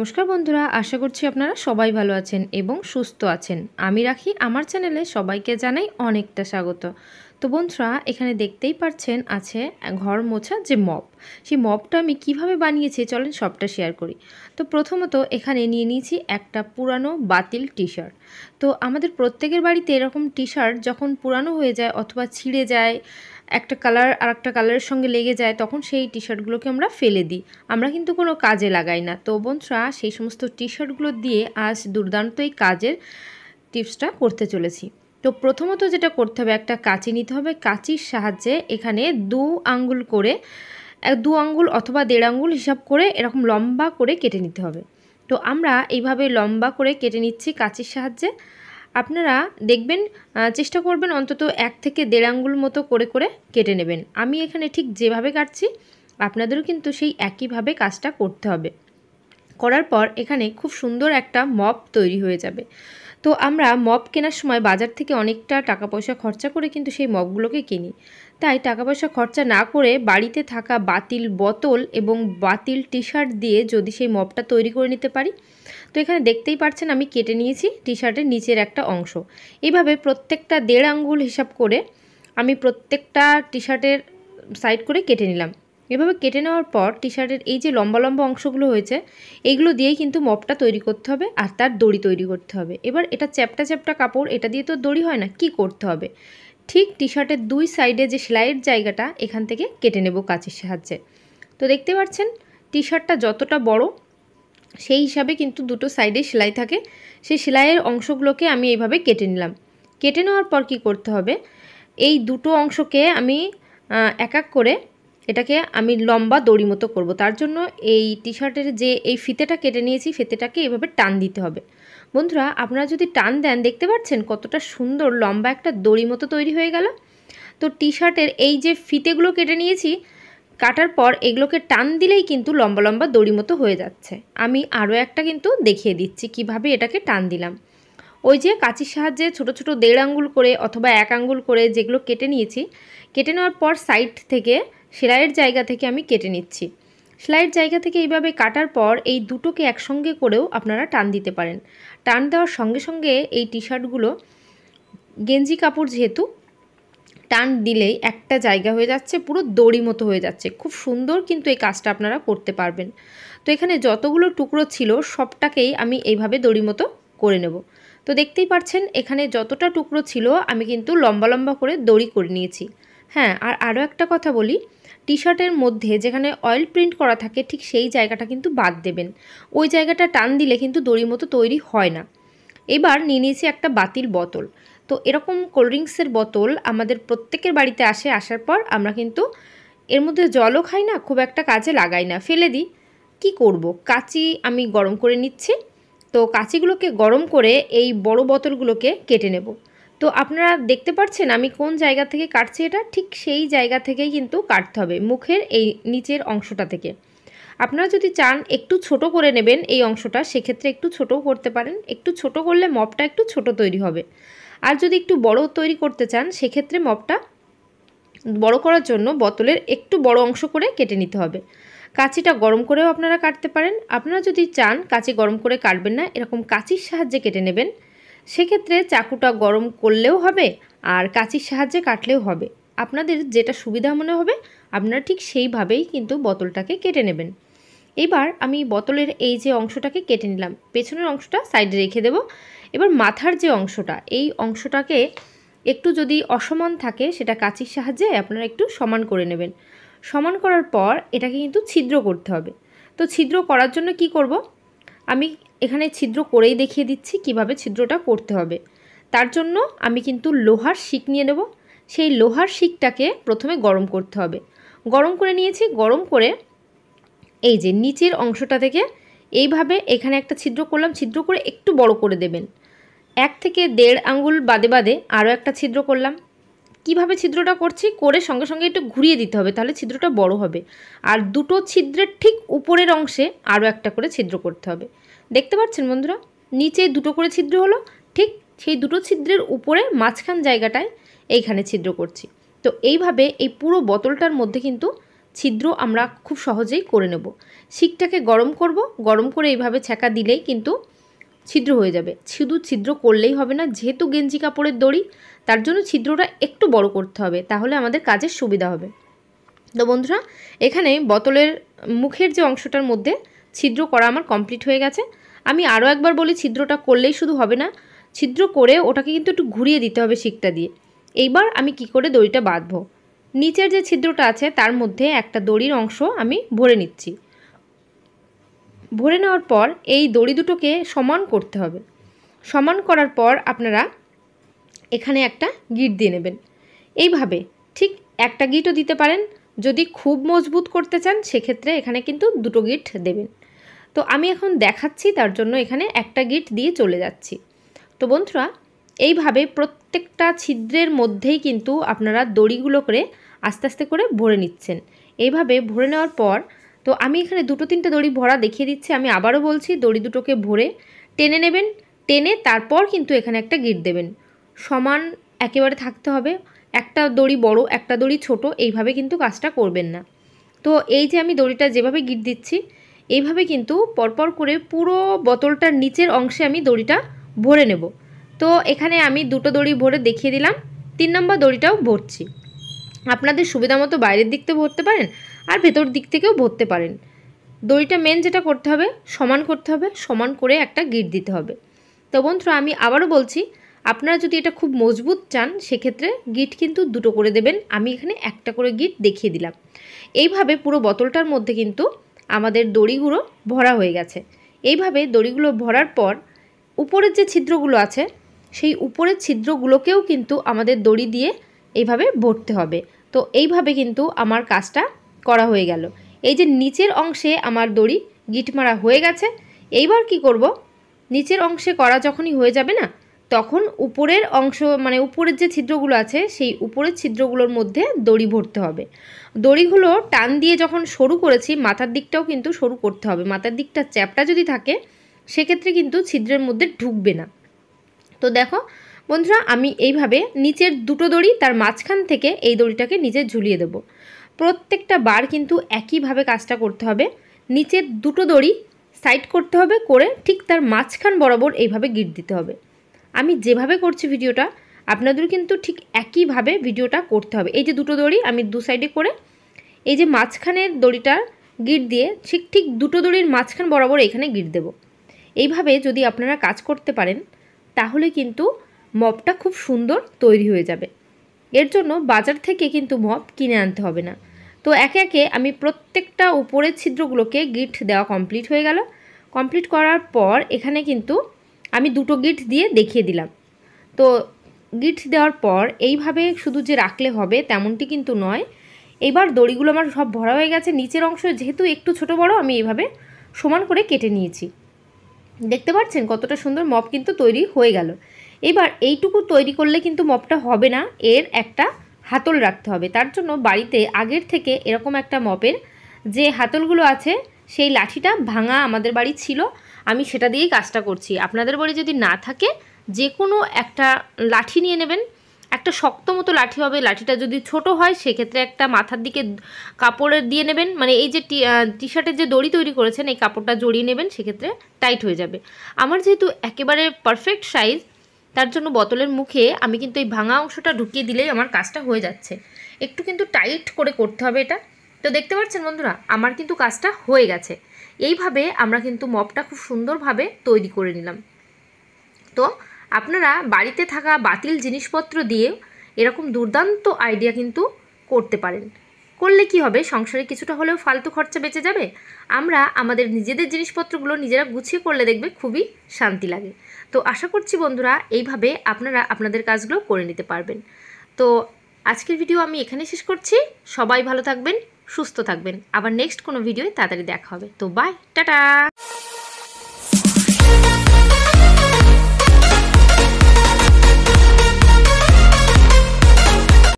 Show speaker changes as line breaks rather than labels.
নমস্কার বন্ধুরা, আশা করছি আপনারা সবাই ভালো আছেন এবং সুস্থ আছেন। আমি রাখি আমার চ্যানেলে সবাইকে জানাই অনেকটা স্বাগত। তো বন্ধুরা, এখানে দেখতেই পাচ্ছেন আছে ঘর মোছা যে মপ। সেই মপটা আমি কিভাবে বানিয়েছি চলেন সবটা শেয়ার করি। তো প্রথমত এখানে নিয়ে নিয়েছি একটা পুরানো বাতিল টি শার্ট। তো আমাদের প্রত্যেকের বাড়িতে এরকম টি শার্ট যখন পুরানো হয়ে যায় অথবা ছিঁড়ে যায়, একটা কালার আর একটা কালারের সঙ্গে লেগে যায়, তখন সেই টি শার্টগুলোকে আমরা ফেলে দিই। আমরা কিন্তু কোনো কাজে লাগাই না। তো বন্ধুরা, সেই সমস্ত টি শার্টগুলো দিয়ে আজ দুর্দান্ত এই কাজের টিপসটা করতে চলেছি। তো প্রথমত যেটা করতে হবে, একটা কাঁচি নিতে হবে। কাঁচির সাহায্যে এখানে 2 আঙ্গুল করে 2 আঙ্গুল অথবা 1.5 আঙ্গুল হিসাব করে এরকম লম্বা করে কেটে নিতে হবে। তো আমরা এইভাবে লম্বা করে কেটে নিচ্ছি কাঁচির সাহায্যে। আপনারা দেখবেন, চেষ্টা করবেন অন্তত 1 থেকে 1.5 আঙ্গুল মতো করে করে কেটে নেবেন। আমি এখানে ঠিক যেভাবে কাটছি আপনাদেরও কিন্তু সেই একইভাবে কাজটা করতে হবে। করার পর এখানে খুব সুন্দর একটা মপ তৈরি হয়ে যাবে। তো আমরা মপ কেনার সময় বাজার থেকে অনেকটা টাকা পয়সা খরচা করে কিন্তু সেই মপগুলোকে কিনি। তাই টাকা পয়সা খরচা না করে বাড়িতে থাকা বাতিল বোতল এবং বাতিল টি শার্ট দিয়ে যদি সেই মপটা তৈরি করে নিতে পারি। তো এখানে দেখতেই পাচ্ছেন আমি কেটে নিয়েছি টি শার্টের নিচের একটা অংশ। এইভাবে প্রত্যেকটা 1.5 আঙ্গুল হিসাব করে আমি প্রত্যেকটা টি শার্টের সাইড করে কেটে নিলাম। এভাবে কেটে নেওয়ার পর টি শার্টের এই যে লম্বা লম্বা অংশগুলো হয়েছে, এইগুলো দিয়েই কিন্তু মপটা তৈরি করতে হবে আর তার দড়ি তৈরি করতে হবে। এবার এটা চ্যাপ্টা চ্যাপ্টা কাপড়, এটা দিয়ে তো দড়ি হয় না, কি করতে হবে, ঠিক টি শার্টের 2 সাইডে যে সেলাইয়ের জায়গাটা এখান থেকে কেটে নেব কাঁচির সাহায্যে। তো দেখতে পাচ্ছেন টি শার্টটা যতটা বড় সেই হিসাবে কিন্তু দুটো সাইডে সেলাই থাকে। সেই সেলাইয়ের অংশগুলোকে আমি এইভাবে কেটে নিলাম। কেটে নেওয়ার পর কি করতে হবে, এই দুটো অংশকে আমি এক এক করে এটাকে আমি লম্বা দড়ি মতো করব। তার জন্য এই টি শার্টের যে এই ফিতেটা কেটে নিয়েছি, ফিতেটাকে এভাবে টান দিতে হবে। বন্ধুরা, আপনারা যদি টান দেন দেখতে পাচ্ছেন কতটা সুন্দর লম্বা একটা দড়ি মতো তৈরি হয়ে গেল। তো টি শার্টের এই যে ফিতেগুলো কেটে নিয়েছি, কাটার পর এগুলোকে টান দিলেই কিন্তু লম্বা লম্বা দড়ি মতো হয়ে যাচ্ছে। আমি আরও একটা কিন্তু দেখিয়ে দিচ্ছি কিভাবে এটাকে টান দিলাম। ওই যে কাঁচির সাহায্যে ছোট ছোট 1.5 আঙ্গুল করে অথবা 1 আঙ্গুল করে যেগুলো কেটে নিয়েছি, কেটে নেওয়ার পর সাইড থেকে সেলাইয়ের জায়গা থেকে আমি কেটে নিচ্ছি। সেলাইয়ের জায়গা থেকে এইভাবে কাটার পর এই দুটোকে একসঙ্গে করেও আপনারা টান দিতে পারেন। টান দেওয়ার সঙ্গে সঙ্গে এই টি শার্টগুলো গেঞ্জি কাপড় যেহেতু, টান দিলেই একটা জায়গা হয়ে যাচ্ছে, পুরো দড়ি মতো হয়ে যাচ্ছে। খুব সুন্দর কিন্তু এই কাজটা আপনারা করতে পারবেন। তো এখানে যতগুলো টুকরো ছিল সবটাকেই আমি এইভাবে দড়ি মতো করে নেব। তো দেখতেই পাচ্ছেন এখানে যতটা টুকরো ছিল আমি কিন্তু লম্বা লম্বা করে দড়ি করে নিয়েছি। হ্যাঁ, আর আরও একটা কথা বলি, টি শার্টের মধ্যে যেখানে অয়েল প্রিন্ট করা থাকে ঠিক সেই জায়গাটা কিন্তু বাদ দেবেন। ওই জায়গাটা টান দিলে কিন্তু দড়ি মতো তৈরি হয় না। এবার নিয়ে নিয়েছি একটা বাতিল বোতল। তো এরকম কোল্ড ড্রিঙ্কসের বোতল আমাদের প্রত্যেকের বাড়িতে আসার পর আমরা কিন্তু এর মধ্যে জলও খাই না, খুব একটা কাজে লাগাই না, ফেলে দিই। কি করব, কাঁচি আমি গরম করে নিচ্ছি। তো কাঁচিগুলোকে গরম করে এই বড় বোতলগুলোকে কেটে নেব। তো আপনারা দেখতে পাচ্ছেন আমি কোন জায়গা থেকে কাটছি, এটা ঠিক সেই জায়গা থেকেই কিন্তু কাটতে হবে, মুখের এই নিচের অংশটা থেকে। আপনারা যদি চান একটু ছোট করে নেবেন এই অংশটা, সেক্ষেত্রে একটু ছোটও করতে পারেন। একটু ছোট করলে মপটা একটু ছোট তৈরি হবে। আর যদি একটু বড় তৈরি করতে চান সেক্ষেত্রে মপটা বড় করার জন্য বোতলের একটু বড় অংশ করে কেটে নিতে হবে। কাঁচিটা গরম করেও আপনারা কাটতে পারেন। আপনারা যদি চান কাঁচি গরম করে কাটবেন না, এরকম কাঁচির সাহায্যে কেটে নেবেন, সেক্ষেত্রে চাকুটা গরম করলেও হবে আর কাঁচির সাহায্যে কাটলেও হবে। আপনাদের যেটা সুবিধা মনে হবে আপনারা ঠিক সেইভাবেই কিন্তু বোতলটাকে কেটে নেবেন। এবার আমি বোতলের এই যে অংশটাকে কেটে নিলাম, পেছনের অংশটা সাইডে রেখে দেব। এবার মাথার যে অংশটা, এই অংশটাকে একটু যদি অসমান থাকে সেটা কাঁচির সাহায্যে আপনারা একটু সমান করে নেবেন। সমান করার পর এটাকে কিন্তু ছিদ্র করতে হবে। তো ছিদ্র করার জন্য কি করব, আমি এখানে ছিদ্র করেই দেখিয়ে দিচ্ছি কিভাবে ছিদ্রটা করতে হবে। তার জন্য আমি কিন্তু লোহার শিক নিয়ে নেব। সেই লোহার শিকটাকে প্রথমে গরম করতে হবে। গরম করে নিয়েছি, গরম করে এই যে নিচের অংশটা থেকে এইভাবে এখানে একটা ছিদ্র করলাম, ছিদ্র করে একটু বড় করে দেবেন। 1 থেকে 1.5 আঙ্গুল বাদে বাদে আরও একটা ছিদ্র করলাম। কিভাবে ছিদ্রটা করছি, করে সঙ্গে সঙ্গে একটু ঘুরিয়ে দিতে হবে, তাহলে ছিদ্রটা বড় হবে। আর দুটো ছিদ্রের ঠিক উপরের অংশে আরও একটা করে ছিদ্র করতে হবে। দেখতে পাচ্ছেন বন্ধুরা, নিচে দুটো করে ছিদ্র হলো, ঠিক সেই দুটো ছিদ্রের উপরে মাঝখান জায়গাটায় এইখানে ছিদ্র করছি। তো এইভাবে এই পুরো বোতলটার মধ্যে কিন্তু ছিদ্র আমরা খুব সহজেই করে নেব। শিকটাকে গরম করব, গরম করে এইভাবে ছ্যাঁকা দিলেই কিন্তু ছিদ্র হয়ে যাবে। শুধু ছিদ্র করলেই হবে না, যেহেতু গেঞ্জি কাপড়ের দড়ি তার জন্য ছিদ্রটা একটু বড় করতে হবে, তাহলে আমাদের কাজের সুবিধা হবে। তো বন্ধুরা, এখানে বোতলের মুখের যে অংশটার মধ্যে ছিদ্র করা আমার কমপ্লিট হয়ে গেছে। আমি আরও একবার বলি, ছিদ্রটা করলেই শুধু হবে না, ছিদ্র করে ওটাকে কিন্তু একটু ঘুরিয়ে দিতে হবে শিকটা দিয়ে। এইবার আমি কি করে দড়িটা বাঁধবো, নিচের যে ছিদ্রটা আছে তার মধ্যে একটা দড়ির অংশ আমি ভরে নিচ্ছি। ভরে নেওয়ার পর এই দড়ি দুটোকে সমান করতে হবে। সমান করার পর আপনারা এখানে একটা গিঁট দিয়ে নেবেন। এইভাবে ঠিক একটা গিঁটও দিতে পারেন, যদি খুব মজবুত করতে চান সেক্ষেত্রে এখানে কিন্তু দুটো গিঁট দেবেন। তো আমি এখন দেখাচ্ছি, তার জন্য এখানে একটা গিঁট দিয়ে চলে যাচ্ছি। তো বন্ধুরা, এইভাবে প্রত্যেকটা ছিদ্রের মধ্যেই কিন্তু আপনারা দড়িগুলো করে আস্তে আস্তে করে ভরে নিচ্ছেন। এইভাবে ভরে নেওয়ার পর তো আমি এখানে দুটো তিনটে দড়ি ভরা দেখিয়ে দিচ্ছি। আমি আবারও বলছি, দড়ি দুটোকে ভরে টেনে নেবেন, টেনে তারপর কিন্তু এখানে একটা গিঁট দেবেন। সমান একেবারে থাকতে হবে, একটা দড়ি বড় একটা দড়ি ছোট এইভাবে কিন্তু কাজটা করবেন না। তো এই যে আমি দড়িটা যেভাবে গিঁট দিচ্ছি এইভাবে কিন্তু পরপর করে পুরো বোতলটার নিচের অংশে আমি দড়িটা ভরে নেব। তো এখানে আমি দুটো দড়ি ভরে দেখিয়ে দিলাম, 3 নম্বর দড়িটাও ভরছি। আপনাদের সুবিধা মতো বাইরের দিক থেকে ভরতে পারেন আর ভেতর দিক থেকেও ভরতে পারেন। দড়িটা মেন যেটা করতে হবে, সমান করতে হবে, সমান করে একটা গিঁট দিতে হবে। তো বন্ধুরা, আমি আবারও বলছি, আপনারা যদি এটা খুব মজবুত চান সেক্ষেত্রে গিঁট কিন্তু দুটো করে দেবেন। আমি এখানে একটা করে গিঁট দেখিয়ে দিলাম। এইভাবে পুরো বোতলটার মধ্যে কিন্তু আমাদের দড়িগুলো ভরা হয়ে গেছে। এইভাবে দড়িগুলো ভরার পর উপরের যে ছিদ্রগুলো আছে সেই উপরের ছিদ্রগুলোকেও কিন্তু আমাদের দড়ি দিয়ে এইভাবে ভরতে হবে। তো এইভাবে কিন্তু আমার কাজটা করা হয়ে গেল। এই যে নিচের অংশে আমার দড়ি গিঁট মারা হয়ে গেছে। এইবার কি করব, নিচের অংশে করা যখনই হয়ে যাবে না, তখন উপরের অংশ মানে উপরের যে ছিদ্রগুলো আছে সেই উপরের ছিদ্রগুলোর মধ্যে দড়ি ভরতে হবে। দড়িগুলো টান দিয়ে যখন সরু করেছি মাথার দিকটাও কিন্তু সরু করতে হবে। মাথার দিকটা চ্যাপটা যদি থাকে সেক্ষেত্রে কিন্তু ছিদ্রের মধ্যে ঢুকবে না। তো দেখো বন্ধুরা, আমি এইভাবে নিচের দুটো দড়ি তার মাঝখান থেকে এই দড়িটাকে নিচে ঝুলিয়ে দেব। প্রত্যেকটা বার কিন্তু একইভাবে কাজটা করতে হবে। নিচের দুটো দড়ি সাইড করতে হবে, করে ঠিক তার মাঝখান বরাবর এইভাবে গিঁট দিতে হবে। আমি যেভাবে করছি ভিডিওটা আপনাদের কিন্তু ঠিক একইভাবে ভিডিওটা করতে হবে। এই যে দুটো দড়ি আমি দু সাইডে করে এই যে মাঝখানের দড়িটার গিঁট দিয়ে ঠিক দুটো দড়ির মাঝখান বরাবর এখানে গিঁট দেব। এইভাবে যদি আপনারা কাজ করতে পারেন তাহলে কিন্তু মপটা খুব সুন্দর তৈরি হয়ে যাবে। এর জন্য বাজার থেকে কিন্তু মপ কিনে আনতে হবে না। তো একে একে আমি প্রত্যেকটা উপরের ছিদ্রগুলোকে গিঁট দেওয়া কমপ্লিট হয়ে গেল। কমপ্লিট করার পর এখানে কিন্তু আমি দুটো গিঁট দিয়ে দেখিয়ে দিলাম। তো গিঁট দেওয়ার পর এইভাবে শুধু যে রাখলে হবে তেমনটি কিন্তু নয়। এইবার দড়িগুলো আমার সব ভরা হয়ে গেছে। নিচের অংশ যেহেতু একটু ছোট বড় আমি এইভাবে সমান করে কেটে নিয়েছি। দেখতে পাচ্ছেন কতটা সুন্দর মপ কিন্তু তৈরি হয়ে গেল। এবার এইটুকু তৈরি করলে কিন্তু মপটা হবে না, এর একটা হাতল রাখতে হবে। তার জন্য বাড়িতে আগের থেকে এরকম একটা মপের যে হাতলগুলো আছে সেই লাঠিটা ভাঙা আমাদের বাড়ি ছিল, আমি সেটা দিয়েই কাজটা করছি। আপনাদের বাড়ি যদি না থাকে যে কোনো একটা লাঠি নিয়ে নেবেন। একটা শক্ত মতো লাঠি হবে। লাঠিটা যদি ছোট হয় সেক্ষেত্রে একটা মাথার দিকে কাপড়ের দিয়ে নেবেন, মানে এই যে টি শার্টের যে দড়ি তৈরি করেছেন এই কাপড়টা জড়িয়ে নেবেন, সেক্ষেত্রে টাইট হয়ে যাবে। আমার যেহেতু একেবারে পারফেক্ট সাইজ তার জন্য বোতলের মুখে আমি কিন্তু এই ভাঙা অংশটা ঢুকিয়ে দিলেই আমার কাজটা হয়ে যাচ্ছে। একটু কিন্তু টাইট করে করতে হবে এটা। তো দেখতে পাচ্ছেন বন্ধুরা, আমার কিন্তু কাজটা হয়ে গেছে। এইভাবে আমরা কিন্তু মপটা খুব সুন্দরভাবে তৈরি করে নিলাম। তো আপনারা বাড়িতে থাকা বাতিল জিনিসপত্র দিয়ে এরকম দুর্দান্ত আইডিয়া কিন্তু করতে পারেন। করলে কি হবে, সংসারে কিছুটা হলেও ফালতু খরচা বেঁচে যাবে। আমরা আমাদের নিজেদের জিনিসপত্রগুলো নিজেরা গুছিয়ে করলে দেখবে খুবই শান্তি লাগে। তো আশা করছি বন্ধুরা এইভাবে আপনারা আপনাদের কাজগুলো করে নিতে পারবেন। তো আজকের ভিডিও আমি এখানে শেষ করছি। সবাই ভালো থাকবেন, সুস্থ থাকবেন। আবার নেক্সট কোনো ভিডিওয় তাড়াতাড়ি দেখা হবে। তো বাই, টাটা।